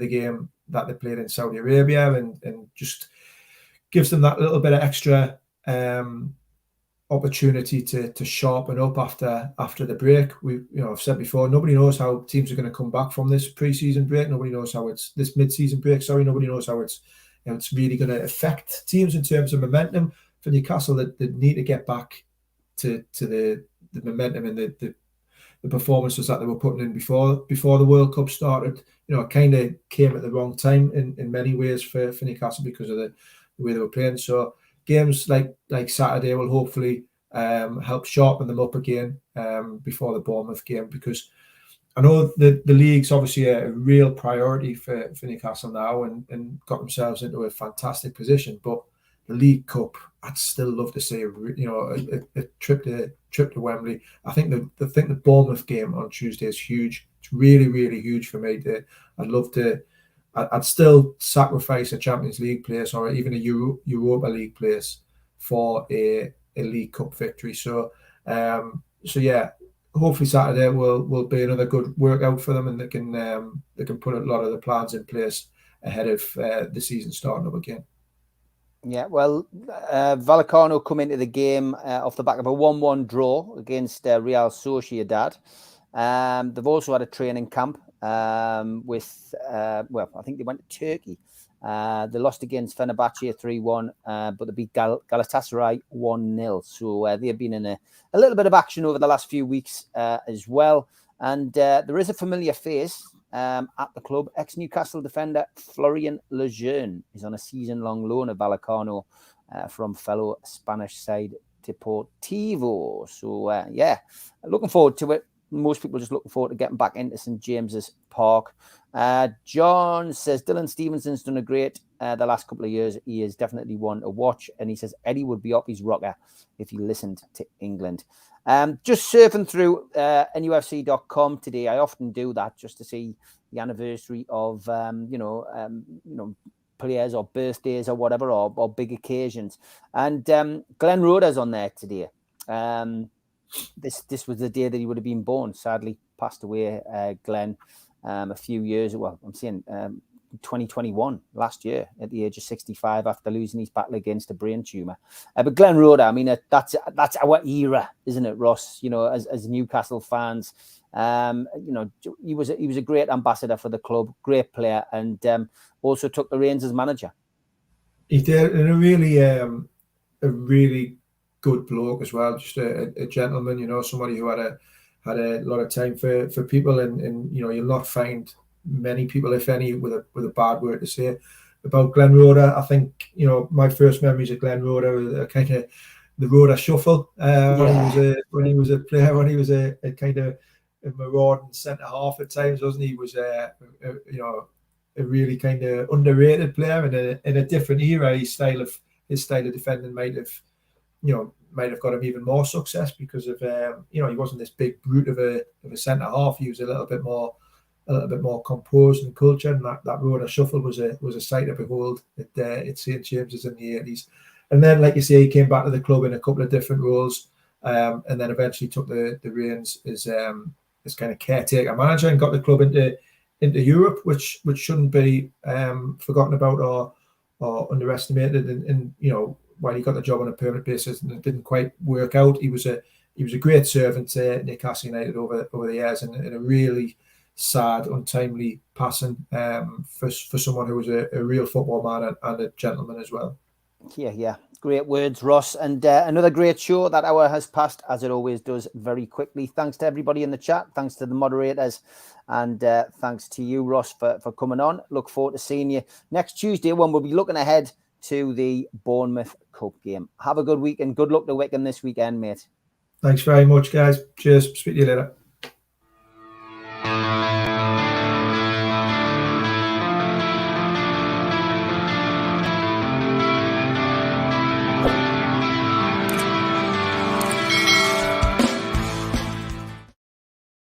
game that they played in Saudi Arabia, and just gives them that little bit of extra opportunity to sharpen up after the break. I've said before, nobody knows how teams are going to come back from this pre-season break. Nobody knows how it's this mid-season break. Nobody knows how it's really going to affect teams in terms of momentum. For Newcastle, they need to get back to the momentum and the performances that they were putting in before the World Cup started. It kind of came at the wrong time in many ways for Newcastle because of the way they were playing. So games like Saturday will hopefully help sharpen them up again before the Bournemouth game, because I know the league's obviously a real priority for Newcastle now and got themselves into a fantastic position. But the League Cup, I'd still love to see a trip to Wembley. I think the Bournemouth game on Tuesday is huge. It's really, really huge for me. I'd still sacrifice a Champions League place or even a Europa League place for a League Cup victory. So yeah, hopefully Saturday will be another good workout for them, and they can put a lot of the plans in place ahead of the season starting up again. Yeah, well, Vallecano come into the game off the back of a 1-1 draw against Real Sociedad. They've also had a training camp with, well, I think they went to Turkey. They lost against Fenerbahce 3-1, but they beat Galatasaray 1-0. So they've been in a little bit of action over the last few weeks as well. And there is a familiar face at the club. Ex-Newcastle defender Florian Lejeune is on a season-long loan at Vallecano from fellow Spanish side Deportivo. So, yeah, looking forward to it. Most people just looking forward to getting back into St. James's Park. John says Dylan Stevenson's done a great the last couple of years. He is definitely one to watch. And he says Eddie would be up his rocker if he listened to England. Just surfing through NUFC.com today. I often do that just to see the anniversary of, players or birthdays or whatever, or big occasions. And Glenn Roeder's on there today. This was the day that he would have been born. Sadly, passed away, Glenn, a few years. Well, I'm saying 2021, last year, at the age of 65, after losing his battle against a brain tumor. But Glenn Roeder, I mean, that's our era, isn't it, Ross? You know, as Newcastle fans, he was a great ambassador for the club, great player, and also took the reins as manager. He did, and a really good bloke as well, just a gentleman, you know, somebody who had a lot of time for people, and you know, you'll not find many people, if any, with a bad word to say about Glenn Roeder. I think, you know, my first memories of Glenn Roeder are kind of the Roeder shuffle when he was a player, when he was a kind of a marauding centre half at times, wasn't he? He was a really kind of underrated player in a different era. His style of defending might have got him even more success because of he wasn't this big brute of a centre half. He was a little bit more composed and cultured, and that Roeder shuffle was a sight to behold at St. James's in the 80s. And then, like you say, he came back to the club in a couple of different roles, and then eventually took the reins as kind of caretaker manager and got the club into Europe, which shouldn't be forgotten about or underestimated. And you know, while he got the job on a permanent basis and it didn't quite work out, he was a great servant to Newcastle United over the years, and a really sad, untimely passing for someone who was a real football man and a gentleman as well. Yeah. Great words, Ross. And another great show. That hour has passed, as it always does, very quickly. Thanks to everybody in the chat. Thanks to the moderators. And thanks to you, Ross, for coming on. Look forward to seeing you next Tuesday when we'll be looking ahead to the Bournemouth Cup game. Have a good week and good luck to Wickham this weekend, mate. Thanks very much, guys. Cheers. Speak to you later.